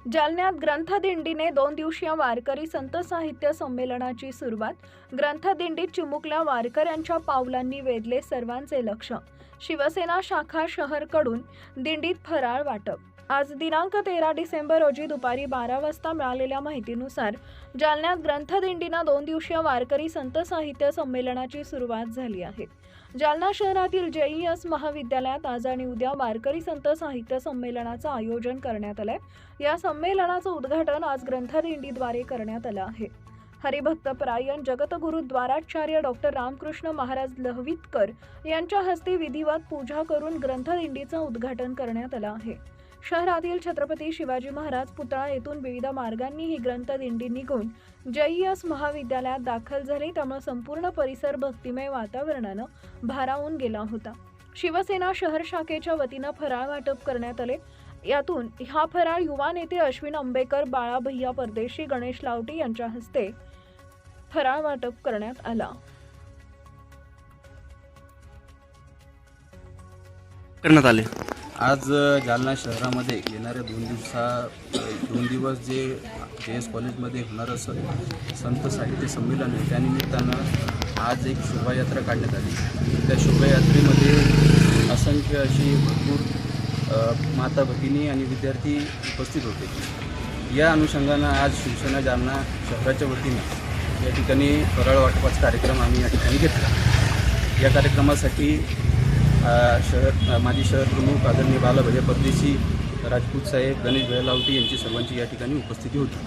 जालन्यात ग्रंथदिंडीने 2 दिवसीय वारकरी संत साहित्य संमेलनाची सुरुवात. ग्रंथदिंडीत चिमुकल्या वारकऱ्यांच्या पावलांनी वेधले सर्वांचे लक्ष. शिवसेना शाखा शहरकडून दिंडीत फराळ वाटप. आज दिनांक 13 डिसेंबर रोजी दुपारी 12 वाजता मिळालेल्या माहितीनुसार जालन्यात ग्रंथदिंडीनं 2 दिवसीय वारकरी संत साहित्य संमेलनाची सुरुवात झाली आहे. जालना शहरातील JES महाविद्यालयात आज आणि उद्या वारकरी संत साहित्य संमेलनाचं आयोजन करण्यात आलंय. या संमेलनाचं उद्घाटन आज ग्रंथदिंडीद्वारे करण्यात आलं आहे. हरिभक्तपरायण जगद्गुरुद्वाराचार्य डॉक्टर रामकृष्ण महाराज लहवीतकर यांच्या हस्ते विधिवत पूजा करून ग्रंथदिंडीचं उद्घाटन करण्यात आलं आहे. शहरातील छत्रपती शिवाजी महाराज पुतळा येथून विविध मार्गांनी ही ग्रंथदिंडी निघून JES महाविद्यालयात दाखल झाली. त्यामुळे संपूर्ण परिसर भक्तिमय वातावरणानं भारावून गेला होता. शिवसेना शहर शाखेच्या वतीनं फराळ वाटप करण्यात आले. यातून हा फराळ युवा नेते अश्विन अंबेकर, बाळा भैया परदेशी, गणेश लावटी यांच्या हस्ते फराळ वाटप करण्यात आला. करण्यात आले. आज जालना शहरामध्ये येणाऱ्या 2 दिवस जे JS कॉलेजमध्ये होणारं संत साहित्य संमेलन आहे, त्यानिमित्तानं आज एक शोभायात्रा काढण्यात आली. त्या शोभायात्रेमध्ये असंख्य अशी भरपूर माता भगिनी आणि विद्यार्थी उपस्थित होते. या अनुषंगानं आज शिवसेना जालना शहराच्या वतीनं या ठिकाणी फराळ वाटपाचा कार्यक्रम आम्ही या ठिकाणी घेतला. या कार्यक्रमासाठी माजी शहर प्रमुख आदरणीय बाळा भैया परदेशी, राजपूत साहेब, गणेश भैया लावटी यांची सर्वांची या ठिकाणी उपस्थिती होती.